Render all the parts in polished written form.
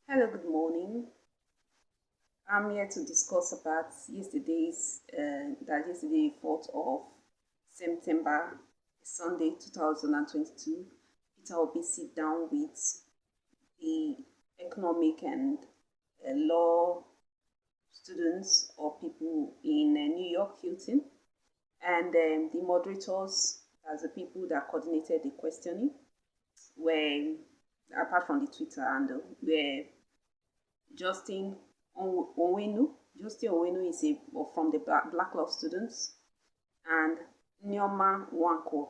Hello, good morning. I'm here to discuss about yesterday, 4th of September, Sunday 2022. Peter will be sit down with the economic and law students or people in New York Hilton, and the moderators, as the people that coordinated the questioning, were apart from the Twitter handle, were Justin Owenu. Justin Owenu is from the Black Law Students, and Nyoma Wanko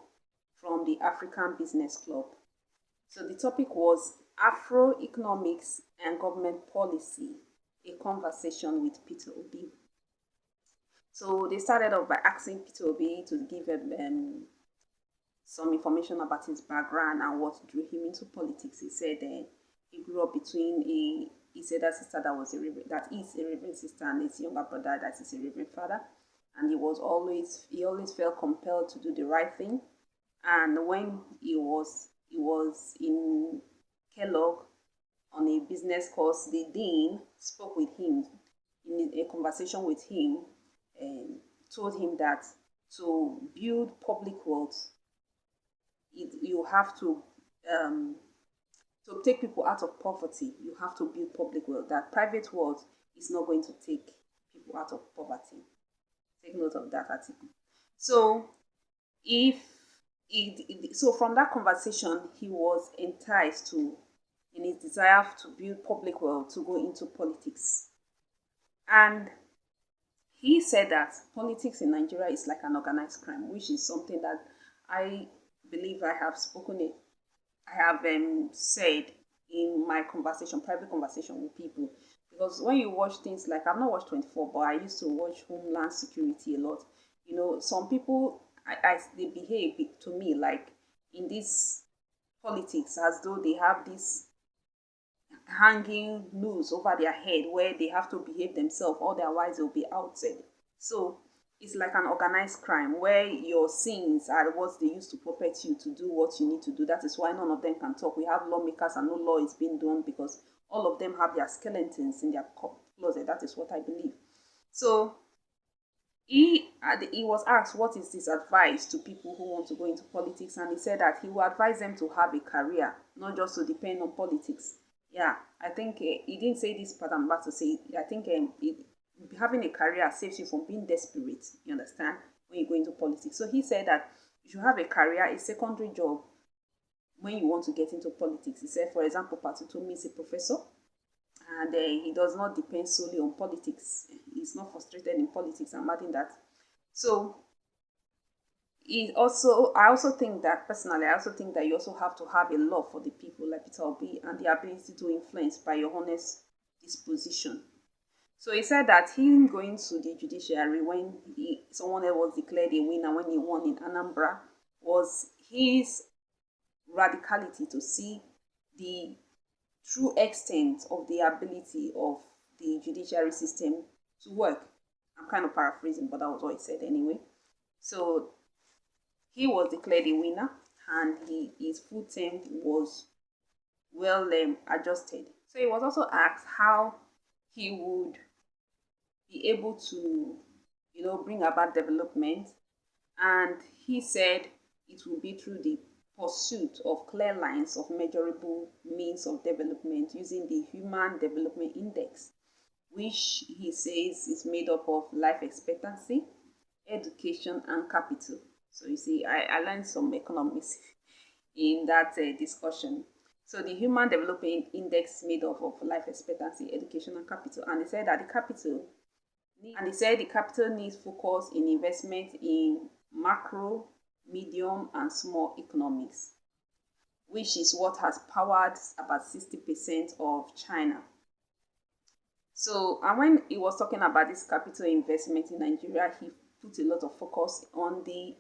from the African Business Club. So the topic was Afro economics and government policy, a conversation with Peter Obi. So they started off by asking Peter Obi to give some information about his background and what drew him into politics. He said he grew up between his elder sister that is a reverend sister and his younger brother that is a reverend father, and he always felt compelled to do the right thing. And when he was in Kellogg on a business course, the dean spoke with him in a conversation with him and told him that to build public wealth you have um, to take people out of poverty. You have to build public wealth. That private wealth is not going to take people out of poverty. Take note of that article. So if so from that conversation, he was enticed to, in his desire to build public wealth, to go into politics. And he said that politics in Nigeria is like an organized crime, which is something that I believe I have I have said in my private conversation with people. Because when you watch things like, I've not watched 24, but I used to watch Homeland Security a lot. You know, some people, they behave to me like in this politics as though they have this hanging noose over their head where they have to behave themselves, otherwise they'll be outed. So it's like an organized crime where your sins are what they use to puppet you to do what you need to do. That is why none of them can talk. We have lawmakers and no law is being done because all of them have their skeletons in their closet. That is what I believe. So he was asked what is his advice to people who want to go into politics, and he said that he will advise them to have a career, not just to depend on politics. Yeah, I think he didn't say this part I'm about to say. I think having a career saves you from being desperate. You understand, when you go into politics. So he said that you should have a career, a secondary job when you want to get into politics. He said, for example, Patutomi is a professor and he does not depend solely on politics. He's not frustrated in politics. I'm adding that. So I also think that personally, I also think that you also have to have a love for the people like Peter Obi and the ability to influence by your honest disposition. So he said that him going to the judiciary when someone else was declared a winner when he won in Anambra was his radicality to see the true extent of the ability of the judiciary system to work. I'm kind of paraphrasing, but that was what he said anyway. So he was declared a winner, and his full term was well adjusted. So he was also asked how he would be able to, bring about development, and he said it will be through the pursuit of clear lines of measurable means of development using the Human Development Index, which he says is made up of life expectancy, education, and capital. So you see, I learned some economics in that discussion. So the Human Development Index made up of life expectancy, education, and capital. And he said that the capital needs focus in investment in macro, medium, and small economics, which is what has powered about 60% of China. So, and when he was talking about this capital investment in Nigeria, he put a lot of focus on the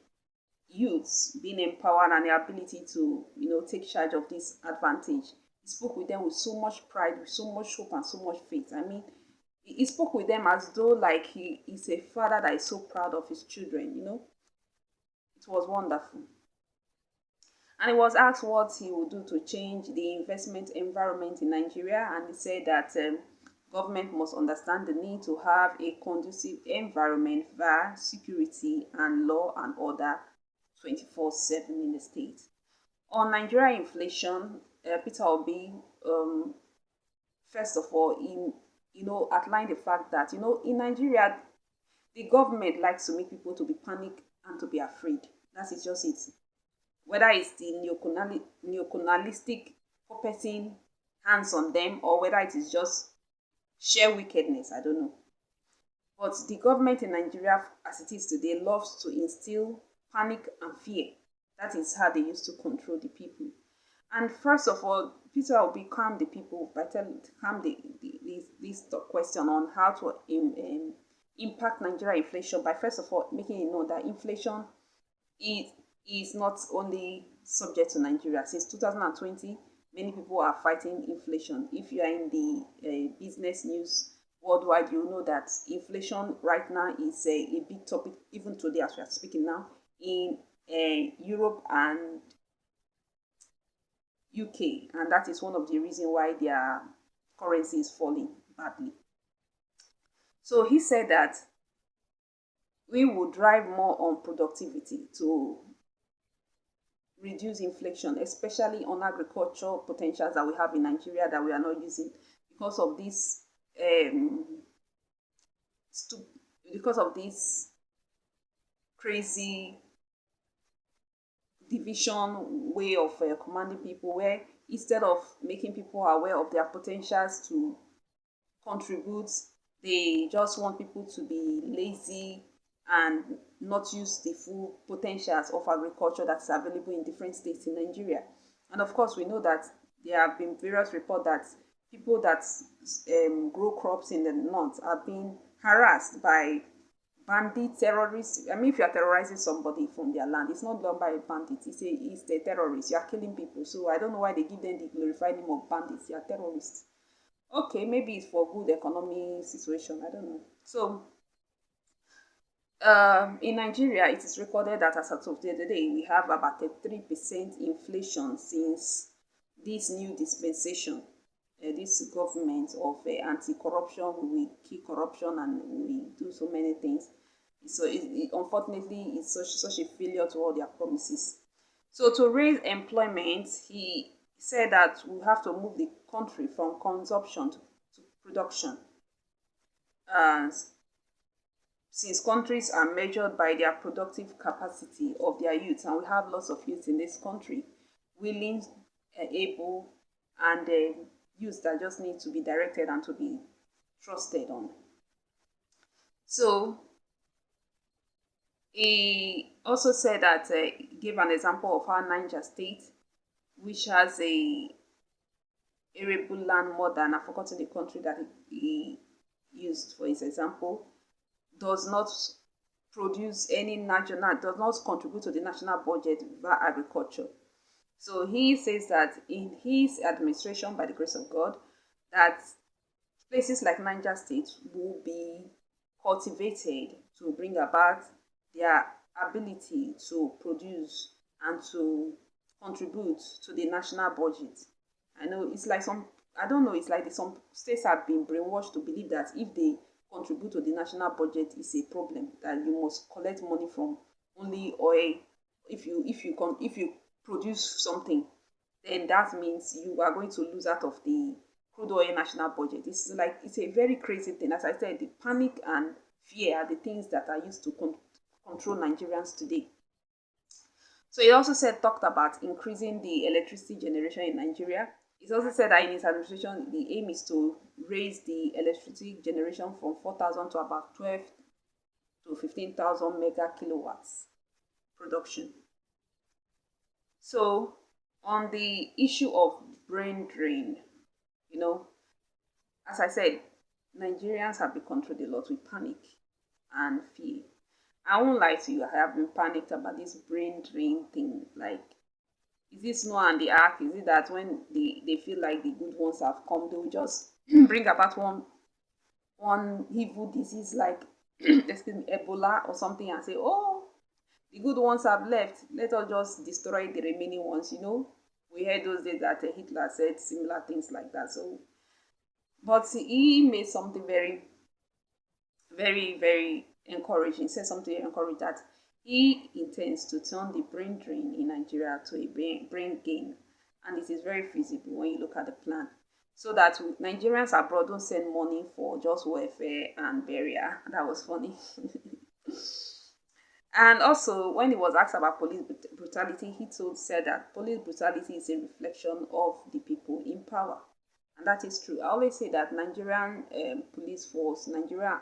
youths being empowered and the ability to, take charge of this advantage. He spoke with them with so much pride, with so much hope and so much faith. I mean, he spoke with them as though like he is a father that is so proud of his children. It was wonderful. And he was asked what he would do to change the investment environment in Nigeria, and he said that government must understand the need to have a conducive environment via security and law and order 24/7 in the state. On Nigeria inflation, Peter Obi, first of all, outlined the fact that, in Nigeria, the government likes to make people to be panicked and to be afraid. That is just it. Whether it's the neocolonialistic purposing hands on them, or whether it is just sheer wickedness, I don't know. But the government in Nigeria, as it is today, loves to instill panic and fear. That is how they used to control the people. And first of all, Peter Obi calmed the people by this question on how to impact Nigeria inflation by first of all making it known that inflation is not only subject to Nigeria. Since 2020, many people are fighting inflation. If you are in the business news worldwide, you know that inflation right now is a big topic, even today as we are speaking now, in Europe and UK, and that is one of the reasons why their currency is falling badly. So he said that we will drive more on productivity to reduce inflation, especially on agricultural potentials that we have in Nigeria that we are not using because of this crazy division way of commanding people, where instead of making people aware of their potentials to contribute, they just want people to be lazy and not use the full potentials of agriculture that's available in different states in Nigeria. And of course, we know that there have been various reports that people that grow crops in the north are being harassed by bandit terrorists. I mean, if you are terrorizing somebody from their land, it's not done by a bandit. It's the terrorists. You are killing people. So I don't know why they give them the glorified name of bandits. You are terrorists. Okay, maybe it's for good economy situation. I don't know. So in Nigeria, it is recorded that as of today, we have about a 3% inflation since this new dispensation. This government of anti-corruption, we kill corruption and we do so many things. So unfortunately, it's such a failure to all their promises. So to raise employment, he said that we have to move the country from consumption to production. Since countries are measured by their productive capacity of their youth, and we have lots of youth in this country, willing, able, and youth that just need to be directed and to be trusted on. So he also said that gave an example of how Niger State, which has a arable land more than, I've forgotten the country that he used for his example, does not produce any does not contribute to the national budget via agriculture. So he says that in his administration, by the grace of God, that places like Niger State will be cultivated to bring about their ability to produce and to contribute to the national budget. I know it's like some states have been brainwashed to believe that if they contribute to the national budget is a problem, that you must collect money from only oil. If you produce something, then that means you are going to lose out of the crude oil national budget. It's a very crazy thing. As I said, the panic and fear are the things that are used to control Nigerians today. So he also talked about increasing the electricity generation in Nigeria. He also said that in his administration, the aim is to raise the electricity generation from 4,000 to about 12 to 15,000 mega kilowatts production. So on the issue of brain drain, as I said, Nigerians have been controlled a lot with panic and fear. I won't lie to you, I have been panicked about this brain drain thing. Like, is this Noah and the Ark? Is it that when they feel like the good ones have come, they will just bring about one evil disease like Ebola or something, and say, oh, The good ones have left. Let us just destroy the remaining ones, We heard those days that Hitler said similar things like that. So, but he made something very, very, very encouraging. He said something encouraging that he intends to turn the brain drain in Nigeria to a brain gain. And it is very feasible when you look at the plan. So that Nigerians abroad don't send money for just welfare and burial. That was funny. And also, when he was asked about police brutality, he said that police brutality is a reflection of the people in power. And that is true. I always say that Nigerian police force, Nigerian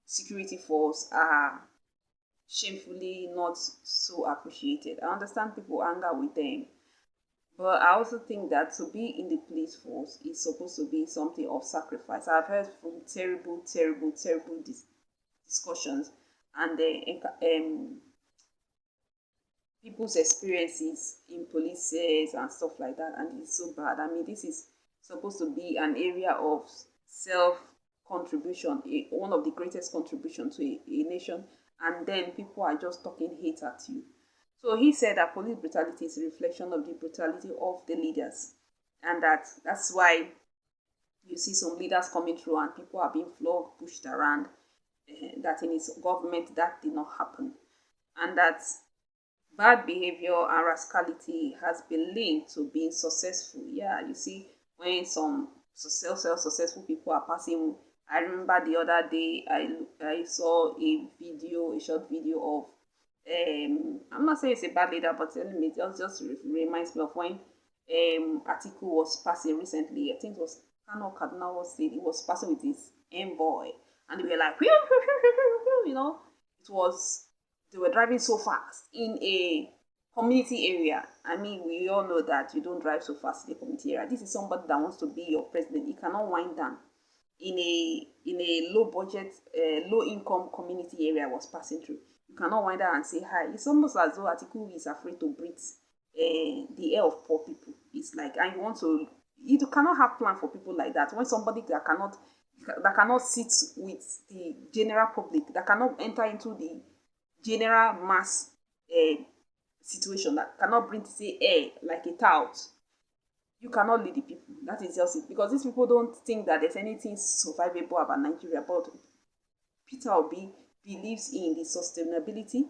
security force are shamefully not so appreciated. I understand people anger with them, but I also think that to be in the police force is supposed to be something of sacrifice. I've heard from terrible, terrible, terrible discussions and people's experiences in polices and stuff like that, and it's so bad. I mean, this is supposed to be an area of self contribution, one of the greatest contribution to a nation, and then people are just talking hate at you. So he said that police brutality is a reflection of the brutality of the leaders, and that's why you see some leaders coming through and people are being flogged, pushed around. That in his government that did not happen, and that bad behavior and rascality has been linked to being successful. Yeah, you see, when some successful people are passing. I remember the other day I saw a short video of I'm not saying it's a bad leader, but anyway, it just reminds me of when Atiku was passing recently. I think it was Kano Kaduna was saying he was passing with his envoy, and they were like, it was they were driving so fast in a community area. I mean, we all know that you don't drive so fast in a community area. This is somebody that wants to be your president. He cannot wind down in a low budget, low income community area was passing through. You cannot wind down and say hi. It's almost as though Atiku is afraid to breathe the air of poor people. It's like, and you cannot have plan for people like that. When somebody that cannot sit with the general public, that cannot enter into the general mass situation, that cannot bring say air like a tout, you cannot lead the people. That is just it. Because these people don't think that there's anything survivable about Nigeria. But Peter Obi believes in the sustainability,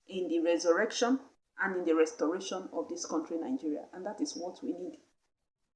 in the resurrection, and in the restoration of this country, Nigeria. And that is what we need.